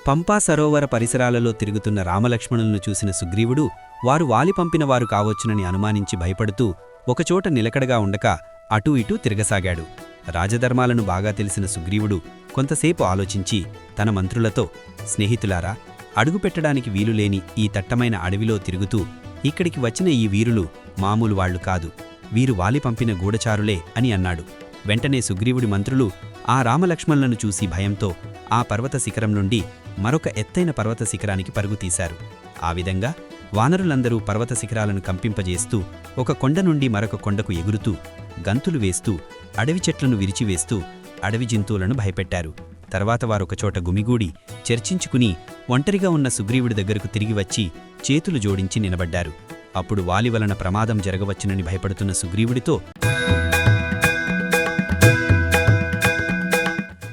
పంపా సరోవర పరిసరాలలో తిరుగుతున్న రామలక్ష్మణులను చూసిన సుగ్రీవుడు వారు వాలి పంపినవారు కావచ్చునని అనుమానించి భయపడుతూ ఒకచోట నిలకడగా ఉండక అటూ ఇటూ తిరగసాగాడు. రాజధర్మాలను బాగా తెలిసిన సుగ్రీవుడు కొంతసేపు ఆలోచించి తన మంత్రులతో, స్నేహితులారా, అడుగుపెట్టడానికి వీలులేని ఈ దట్టమైన అడవిలో తిరుగుతూ ఇక్కడికి వచ్చిన ఈ వీరులు మామూలు వాళ్లు కాదు, వీరు వాలి పంపిన గూఢచారులే అని అన్నాడు. వెంటనే సుగ్రీవుడి మంత్రులు ఆ రామలక్ష్మణులను చూసి భయంతో ఆ పర్వత శిఖరం నుండి మరొక ఎత్తైన పర్వత శిఖరానికి పరుగుతీశారు. ఆ విధంగా వానరులందరూ పర్వత శిఖరాలను కంపింపజేస్తూ ఒక కొండ నుండి మరొక కొండకు ఎగురుతూ, గంతులు వేస్తూ, అడవి చెట్లను విరిచివేస్తూ అడవి జంతువులను భయపెట్టారు. తర్వాత వారొకచోట గుమిగూడి చర్చించుకుని ఒంటరిగా ఉన్న సుగ్రీవుడి దగ్గరకు తిరిగి వచ్చి చేతులు జోడించి నిలబడ్డారు. అప్పుడు వాలి వలన ప్రమాదం జరగవచ్చునని భయపడుతున్న సుగ్రీవుడితో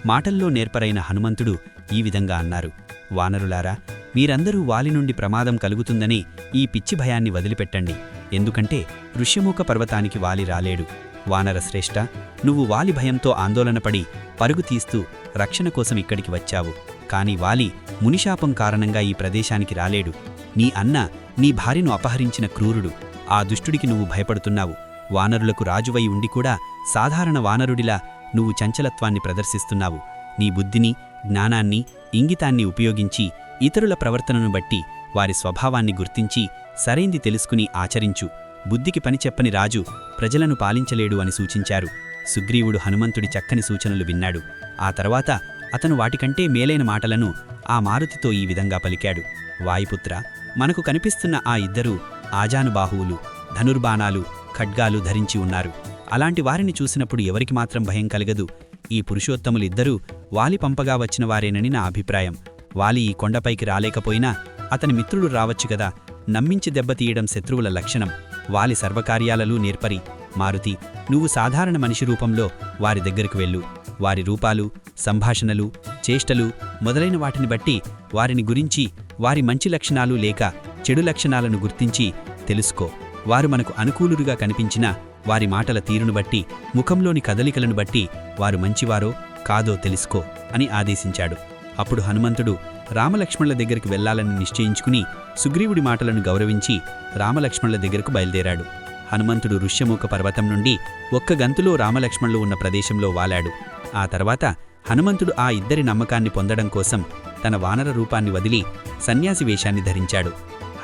మాటల్లో నేర్పరైన హనుమంతుడు ఈ విధంగా అన్నారు: వానరులారా, మీరందరూ వాలి నుండి ప్రమాదం కలుగుతుందని ఈ పిచ్చి భయాన్ని వదిలిపెట్టండి. ఎందుకంటే ఋష్యమూక పర్వతానికి వాలి రాలేడు. వానరశ్రేష్ఠ, నువ్వు వాలి భయంతో ఆందోళనపడి పరుగు తీస్తూ రక్షణ కోసం ఇక్కడికి వచ్చావు. కాని వాలి మునిశాపం కారణంగా ఈ ప్రదేశానికి రాలేడు. నీ అన్న నీ భార్యను అపహరించిన క్రూరుడు. ఆ దుష్టుడికి నువ్వు భయపడుతున్నావు. వానరులకు రాజువై ఉండి కూడా సాధారణ వానరుడిలా నువ్వు చంచలత్వాన్ని ప్రదర్శిస్తున్నావు. నీ బుద్ధిని, జ్ఞానాన్ని, ఇంగితాన్ని ఉపయోగించి ఇతరుల ప్రవర్తనను బట్టి వారి స్వభావాన్ని గుర్తించి సరైంది తెలుసుకుని ఆచరించు. బుద్ధికి పని చెప్పని రాజు ప్రజలను పాలించలేడు అని సూచించారు. సుగ్రీవుడు హనుమంతుడి చక్కని సూచనలు విన్నాడు. ఆ తర్వాత అతను వాటికంటే మేలైన మాటలను ఆ మారుతితో ఈ విధంగా పలికాడు: వాయుపుత్ర, మనకు కనిపిస్తున్న ఆ ఇద్దరూ ఆజానుబాహువులు, ధనుర్బాణాలు, ఖడ్గాలు ధరించి ఉన్నారు. అలాంటి వారిని చూసినప్పుడు ఎవరికి మాత్రం భయం కలగదు. ఈ పురుషోత్తములిద్దరూ వాలి పంపగా వచ్చిన వారేనని నా అభిప్రాయం. వాలి ఈ కొండపైకి రాలేకపోయినా అతని మిత్రులు రావచ్చుగదా. నమ్మించి దెబ్బతీయడం శత్రువుల లక్షణం. వాలి సర్వకార్యాలూ నేర్పరి. మారుతి, నువ్వు సాధారణ మనిషి రూపంలో వారి దగ్గరకు వెళ్ళు. వారి రూపాలు, సంభాషణలు, చేష్టలు మొదలైన వాటిని బట్టి వారిని గురించి, వారి మంచి లక్షణాలు లేక చెడు లక్షణాలను గుర్తించి తెలుసుకో. వారు మనకు అనుకూలురుగా కనిపించినా వారి మాటల తీరును బట్టి, ముఖంలోని కదలికలను బట్టి వారు మంచివారో కాదో తెలుసుకో అని ఆదేశించాడు. అప్పుడు హనుమంతుడు రామలక్ష్మణుల దగ్గరికి వెళ్లాలని నిశ్చయించుకుని సుగ్రీవుడి మాటలను గౌరవించి రామలక్ష్మణుల దగ్గరకు బయలుదేరాడు. హనుమంతుడు ఋష్యమూక పర్వతం నుండి ఒక్క గంతులో రామలక్ష్మణులు ఉన్న ప్రదేశంలో వాలాడు. ఆ తర్వాత హనుమంతుడు ఆ ఇద్దరి నమ్మకాన్ని పొందడం కోసం తన వానర రూపాన్ని వదిలి సన్యాసి వేషాన్ని ధరించాడు.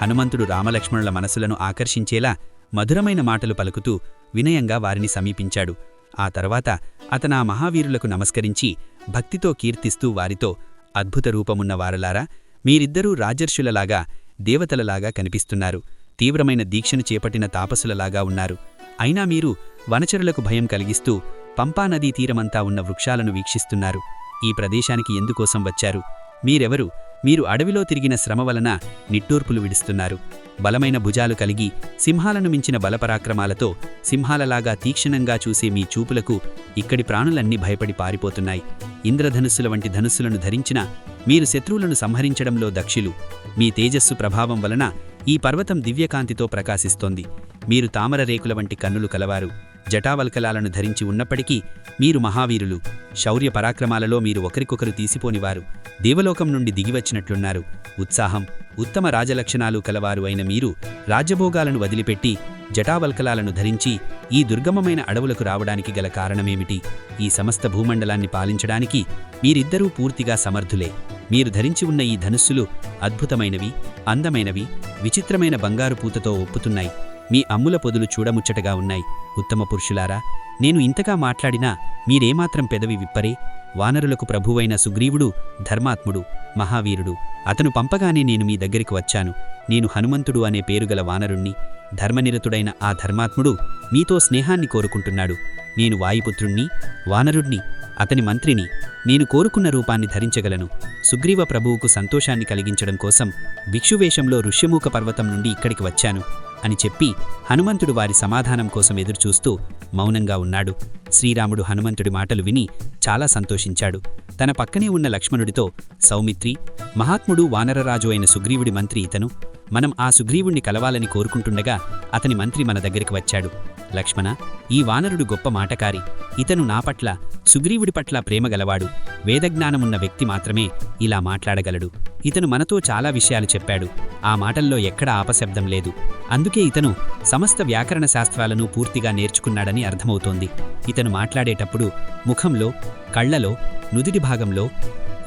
హనుమంతుడు రామలక్ష్మణుల మనసులను ఆకర్షించేలా మధురమైన మాటలు పలుకుతూ వినయంగా వారిని సమీపించాడు. ఆ తర్వాత అతనా మహావీరులకు నమస్కరించి భక్తితో కీర్తిస్తూ వారితో, అద్భుత రూపమున్న వారలారా, మీరిద్దరూ రాజర్షులలాగా, దేవతలలాగా కనిపిస్తున్నారు. తీవ్రమైన దీక్షను చేపట్టిన తాపసులలాగా ఉన్నారు. అయినా మీరు వనచరులకు భయం కలిగిస్తూ పంపానదీ తీరమంతా ఉన్న వృక్షాలను వీక్షిస్తున్నారు. ఈ ప్రదేశానికి ఎందుకోసం వచ్చారు? మీరెవరు? మీరు అడవిలో తిరిగిన శ్రమ వలన నిట్టూర్పులు విడుస్తున్నారు. బలమైన భుజాలు కలిగి సింహాలను మించిన బలపరాక్రమాలతో సింహాలలాగా తీక్షణంగా చూసే మీ చూపులకు ఇక్కడి ప్రాణులన్నీ భయపడి పారిపోతున్నాయి. ఇంద్రధనుస్సుల వంటి ధనుస్సులను ధరించిన మీరు శత్రువులను సంహరించడంలో దక్షులు. మీ తేజస్సు ప్రభావం వలన ఈ పర్వతం దివ్యకాంతితో ప్రకాశిస్తోంది. మీరు తామర రేకుల వంటి కన్నులు కలవారు. జటావల్కలాలను ధరించి ఉన్నప్పటికీ మీరు మహావీరులు. శౌర్య పరాక్రమాలలో మీరు ఒకరికొకరు తీసిపోనివారు. దేవలోకం నుండి దిగివచ్చినట్లున్నారు. ఉత్సాహం, ఉత్తమ రాజలక్షణాలు కలవారు అయిన మీరు రాజ్యభోగాలను వదిలిపెట్టి జటావల్కలాలను ధరించి ఈ దుర్గమమైన అడవులకు రావడానికి గల కారణమేమిటి? ఈ సమస్త భూమండలాన్ని పాలించడానికి మీరిద్దరూ పూర్తిగా సమర్థులే. మీరు ధరించి ఉన్న ఈ ధనుస్సులు అద్భుతమైనవి, అందమైనవి, విచిత్రమైన బంగారు పూతతో ఒప్పుతున్నాయి. మీ అమ్ముల పొదులు చూడముచ్చటగా ఉన్నాయి. ఉత్తమ పురుషులారా, నేను ఇంతగా మాట్లాడినా మీరేమాత్రం పెదవి విప్పరే? వానరులకు ప్రభువైన సుగ్రీవుడు ధర్మాత్ముడు, మహావీరుడు. అతను పంపగానే నేను మీ దగ్గరికి వచ్చాను. నేను హనుమంతుడు అనే పేరుగల వానరుణ్ణి. ధర్మనిరతుడైన ఆ ధర్మాత్ముడు మీతో స్నేహాన్ని కోరుకుంటున్నాడు. నేను వాయుపుత్రుణ్ణి, వానరుణ్ణి, అతని మంత్రిని. నేను కోరుకున్న రూపాన్ని ధరించగలను. సుగ్రీవ ప్రభువుకు సంతోషాన్ని కలిగించడం కోసం భిక్షువేషంలో ఋష్యమూక పర్వతం నుండి ఇక్కడికి వచ్చాను అని చెప్పి హనుమంతుడు వారి సమాధానం కోసం ఎదురుచూస్తూ మౌనంగా ఉన్నాడు. శ్రీరాముడు హనుమంతుడి మాటలు విని చాలా సంతోషించాడు. తన పక్కనే ఉన్న లక్ష్మణుడితో, సౌమిత్రి, మహాత్ముడు వానరరాజు అయిన సుగ్రీవుడి మంత్రి ఇతను. మనం ఆ సుగ్రీవుణ్ణి కలవాలని కోరుకుంటుండగా అతని మంత్రి మన దగ్గరికి వచ్చాడు. లక్ష్మణ, ఈ వానరుడు గొప్ప మాటకారి. ఇతను నా పట్ల, సుగ్రీవుడి పట్ల ప్రేమగలవాడు. వేదజ్ఞానమున్న వ్యక్తి మాత్రమే ఇలా మాట్లాడగలడు. ఇతను మనతో చాలా విషయాలు చెప్పాడు. ఆ మాటల్లో ఎక్కడా ఆపశబ్దం లేదు. అందుకే ఇతను సమస్త వ్యాకరణ శాస్త్రాలను పూర్తిగా నేర్చుకున్నాడని అర్థమవుతోంది. ఇతను మాట్లాడేటప్పుడు ముఖంలో, కళ్లలో, నుదిటి భాగంలో,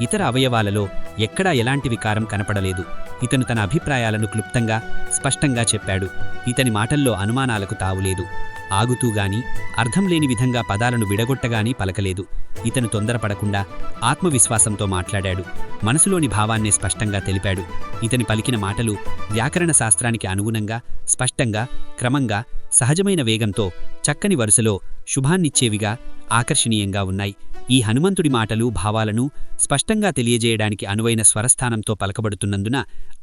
ఇతర అవయవాలలో ఎక్కడా ఎలాంటి వికారం కనపడలేదు. ఇతను తన అభిప్రాయాలను క్లుప్తంగా, స్పష్టంగా చెప్పాడు. ఇతని మాటల్లో అనుమానాలకు తావులేదు. ఆగుతూగాని, అర్థం లేని విధంగా పదాలను విడగొట్టగాని పలకలేదు. ఇతను తొందరపడకుండా, ఆత్మవిశ్వాసంతో మాట్లాడాడు. మనసులోని భావాన్నే స్పష్టంగా తెలిపాడు. ఇతని పలికిన మాటలు వ్యాకరణ శాస్త్రానికి అనుగుణంగా, స్పష్టంగా, క్రమంగా, సహజమైన వేగంతో, చక్కని వరుసలో శుభాన్నిచ్చేవిగా, ఆకర్షణీయంగా ఉన్నాయి. ఈ హనుమంతుడి మాటలు భావాలను స్పష్టంగా తెలియజేయడానికి అనువైన స్వరస్థానంతో పలకబడుతున్నందున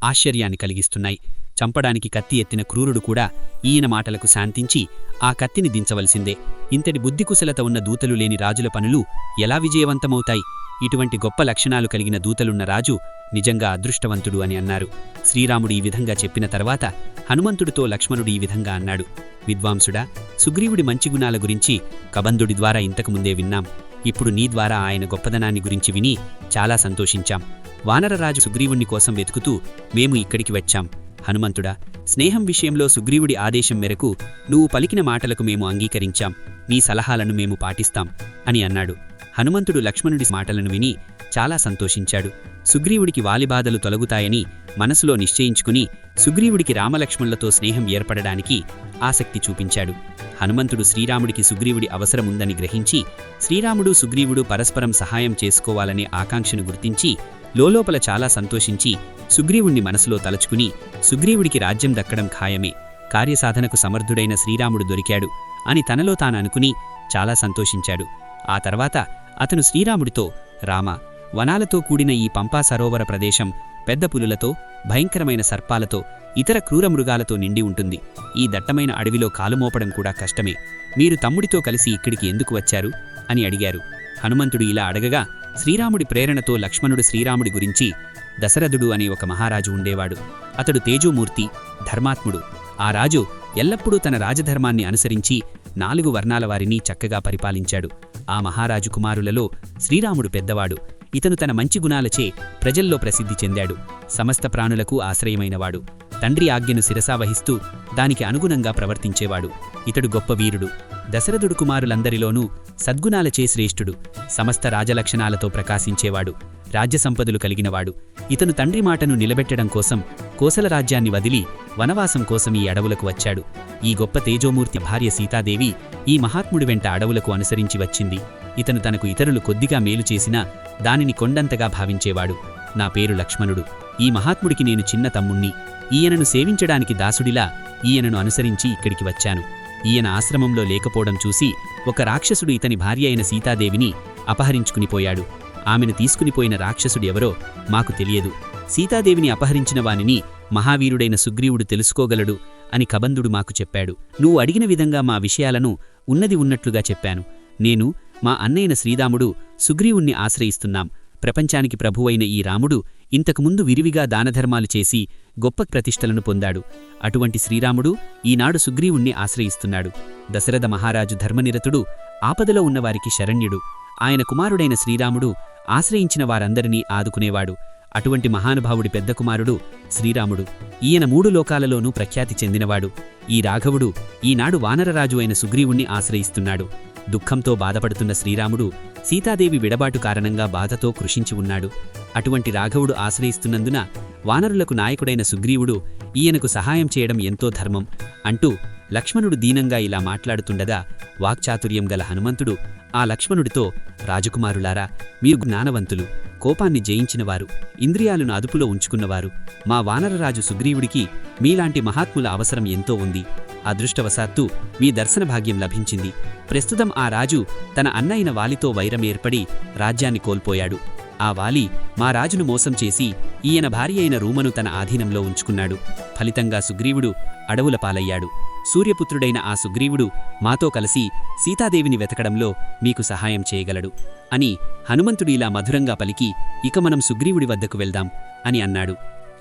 ఆశ్చర్యాన్ని కలిగిస్తున్నాయి. చంపడానికి కత్తి ఎత్తిన క్రూరుడు కూడా ఈయన మాటలకు శాంతించి ఆ కత్తిని దించవలసిందే. ఇంతటి బుద్ధికుశలత ఉన్న దూతలు లేని రాజుల పనులు ఎలా విజయవంతమవుతాయి? ఇటువంటి గొప్ప లక్షణాలు కలిగిన దూతలున్న రాజు నిజంగా అదృష్టవంతుడు అని అన్నారు. శ్రీరాముడు ఈ విధంగా చెప్పిన తర్వాత హనుమంతుడితో లక్ష్మణుడు ఈ విధంగా అన్నాడు. విద్వాంసుడా, సుగ్రీవుడి మంచి గుణాల గురించి కబంధుడి ద్వారా ఇంతకుముందే విన్నాం. ఇప్పుడు నీ ద్వారా ఆయన గొప్పదనాన్ని గురించి విని చాలా సంతోషించాం. వానరరాజు సుగ్రీవుణ్ణి కోసం వెతుకుతూ మేము ఇక్కడికి వచ్చాం. హనుమంతుడా, స్నేహం విషయంలో సుగ్రీవుడి ఆదేశం మేరకు నువ్వు పలికిన మాటలకు మేము అంగీకరించాం. నీ సలహాలను మేము పాటిస్తాం అని అన్నాడు. హనుమంతుడు లక్ష్మణుడి మాటలను విని చాలా సంతోషించాడు. సుగ్రీవుడికి వాలిబాధలు తొలగుతాయని మనసులో నిశ్చయించుకుని సుగ్రీవుడికి రామలక్ష్మణులతో స్నేహం ఏర్పడడానికి ఆసక్తి చూపించాడు. హనుమంతుడు శ్రీరాముడికి సుగ్రీవుడి అవసరముందని గ్రహించి శ్రీరాముడు సుగ్రీవుడు పరస్పరం సహాయం చేసుకోవాలనే ఆకాంక్షను గుర్తించి లోలోపల చాలా సంతోషించి సుగ్రీవుణ్ణి మనసులో తలచుకుని సుగ్రీవుడికి రాజ్యం దక్కడం ఖాయమే, కార్యసాధనకు సమర్థుడైన శ్రీరాముడు దొరికాడు అని తనలో తాను అనుకుని చాలా సంతోషించాడు. ఆ తర్వాత అతను శ్రీరాముడితో, రామ, వనాలతో కూడిన ఈ పంపా సరోవర ప్రదేశం పెద్ద పులులతో, భయంకరమైన సర్పాలతో, ఇతర క్రూర మృగాలతో నిండి ఉంటుంది. ఈ దట్టమైన అడవిలో కాలుమోపడం కూడా కష్టమే. మీరు తమ్ముడితో కలిసి ఇక్కడికి ఎందుకు వచ్చారు అని అడిగారు. హనుమంతుడు ఇలా అడగగా శ్రీరాముడి ప్రేరణతో లక్ష్మణుడు శ్రీరాముడి గురించి, దశరథుడు అనే ఒక మహారాజు ఉండేవాడు. అతడు తేజోమూర్తి, ధర్మాత్ముడు. ఆ రాజు ఎల్లప్పుడూ తన రాజధర్మాన్ని అనుసరించి 4 వర్ణాల వారిని చక్కగా పరిపాలించాడు. ఆ మహారాజు కుమారులలో శ్రీరాముడు పెద్దవాడు. ఇతను తన మంచి గుణాలచే ప్రజల్లో ప్రసిద్ధి చెందాడు. సమస్త ప్రాణులకు ఆశ్రయమైనవాడు. తండ్రి ఆజ్ఞను శిరసావహిస్తూ దానికి అనుగుణంగా ప్రవర్తించేవాడు. ఇతడు గొప్ప వీరుడు. దశరథుడు కుమారులందరిలోనూ సద్గుణాలచే శ్రేష్ఠుడు. సమస్త రాజలక్షణాలతో ప్రకాశించేవాడు. రాజ్యసంపదలు కలిగినవాడు. ఇతను తండ్రి మాటను నిలబెట్టడం కోసం కోసల రాజ్యాన్ని వదిలి వనవాసం కోసం ఈ అడవులకు వచ్చాడు. ఈ గొప్ప తేజోమూర్తి భార్య సీతాదేవి ఈ మహాత్ముడి వెంట అడవులకు అనుసరించి వచ్చింది. ఇతను తనకు ఇతరులు కొద్దిగా మేలు చేసినా దానిని కొండంతగా భావించేవాడు. నా పేరు లక్ష్మణుడు. ఈ మహాత్ముడికి నేను చిన్న తమ్ముణ్ణి. ఈయనను సేవించడానికి దాసుడిలా ఈయనను అనుసరించి ఇక్కడికి వచ్చాను. ఈయన ఆశ్రమంలో లేకపోవడం చూసి ఒక రాక్షసుడు ఇతని భార్య అయిన సీతాదేవిని అపహరించుకునిపోయాడు. ఆమెను తీసుకునిపోయిన రాక్షసుడు ఎవరో మాకు తెలియదు. సీతాదేవిని అపహరించిన వానిని మహావీరుడైన సుగ్రీవుడు తెలుసుకోగలడు అని కబంధుడు మాకు చెప్పాడు. నువ్వు అడిగిన విధంగా మా విషయాలను ఉన్నది ఉన్నట్లుగా చెప్పాను. నేను, మా అన్నయ్యన శ్రీరాముడు సుగ్రీవుణ్ణి ఆశ్రయిస్తున్నాం. ప్రపంచానికి ప్రభువైన ఈ రాముడు ఇంతకుముందు విరివిగా దానధర్మాలు చేసి గొప్ప ప్రతిష్టలను పొందాడు. అటువంటి శ్రీరాముడు ఈనాడు సుగ్రీవుణ్ణి ఆశ్రయిస్తున్నాడు. దశరథ మహారాజు ధర్మనిరతుడు, ఆపదలో ఉన్నవారికి శరణ్యుడు. ఆయన కుమారుడైన శ్రీరాముడు ఆశ్రయించిన వారందరినీ ఆదుకునేవాడు. అటువంటి మహానుభావుడి పెద్ద కుమారుడు శ్రీరాముడు. ఈయన 3 లోకాలలోనూ ప్రఖ్యాతి చెందినవాడు. ఈ రాఘవుడు ఈనాడు వానరరాజు అయిన సుగ్రీవుణ్ణి ఆశ్రయిస్తున్నాడు. దుఃఖంతో బాధపడుతున్న శ్రీరాముడు సీతాదేవి విడబాటు కారణంగా బాధతో కృషించి ఉన్నాడు. అటువంటి రాఘవుడు ఆశ్రయిస్తున్నందున వానరులకు నాయకుడైన సుగ్రీవుడు ఈయనకు సహాయం చేయడం ఎంతో ధర్మం అంటూ లక్ష్మణుడు దీనంగా ఇలా మాట్లాడుతుండగా వాక్చాతుర్యం గల హనుమంతుడు ఆ లక్ష్మణుడితో, రాజకుమారులారా, మీరు జ్ఞానవంతులు, కోపాన్ని జయించినవారు, ఇంద్రియాలను అదుపులో ఉంచుకున్నవారు. మా వానరరాజు సుగ్రీవుడికి మీలాంటి మహాత్ముల అవసరం ఎంతో ఉంది. అదృష్టవశాత్తు మీ దర్శన భాగ్యం లభించింది. ప్రస్తుతం ఆ రాజు తన అన్నయిన వాలితో వైరం ఏర్పడి రాజ్యాన్ని కోల్పోయాడు. ఆ వాలి మా రాజును మోసం చేసి ఈయన భార్య అయిన రూమను తన ఆధీనంలో ఉంచుకున్నాడు. ఫలితంగా సుగ్రీవుడు అడవుల పాలయ్యాడు. సూర్యపుత్రుడైన ఆ సుగ్రీవుడు మాతో కలిసి సీతాదేవిని వెతకడంలో మీకు సహాయం చేయగలడు అని హనుమంతుడు ఇలా మధురంగా పలికి, ఇక మనం సుగ్రీవుడి వద్దకు వెళ్దాం అని అన్నాడు.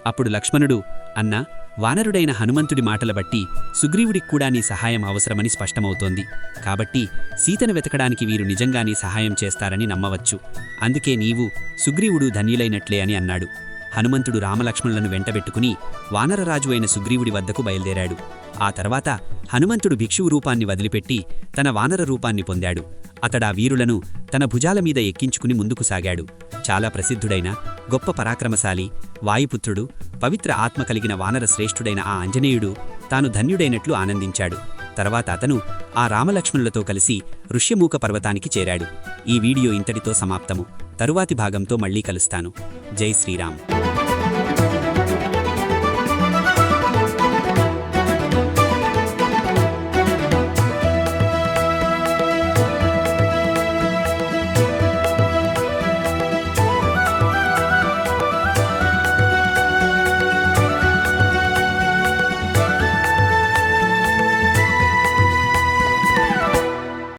అప్పుడు లక్ష్మణుడు, అన్నా, వానరుడైన హనుమంతుడి మాటల బట్టి సుగ్రీవుడికి కూడా నీ సహాయం అవసరమని స్పష్టమవుతోంది. కాబట్టి సీతను వెతకడానికి వీరు నిజంగా నీ సహాయం చేస్తారని నమ్మవచ్చు. అందుకే నీవు, సుగ్రీవుడు ధన్యులైనట్లే అని అన్నాడు. హనుమంతుడు రామలక్ష్మణులను వెంటబెట్టుకుని వానరరాజు అయిన సుగ్రీవుడి వద్దకు బయల్దేరాడు. ఆ తర్వాత హనుమంతుడు భిక్షువు రూపాన్ని వదిలిపెట్టి తన వానర రూపాన్ని పొందాడు. అతడా వీరులను తన భుజాల మీద ఎక్కించుకుని ముందుకు సాగాడు. చాలా ప్రసిద్ధుడైన గొప్ప పరాక్రమశాలి, వాయుపుత్రుడు, పవిత్ర ఆత్మ కలిగిన వానర శ్రేష్ఠుడైన ఆ ఆంజనేయుడు తాను ధన్యుడైనట్లు ఆనందించాడు. తర్వాత అతను ఆ రామలక్ష్మణులతో కలిసి ఋష్యమూక పర్వతానికి చేరాడు. ఈ వీడియో ఇంతటితో సమాప్తము. తరువాతి భాగంతో మళ్ళీ కలుస్తాను. జై శ్రీరామ్.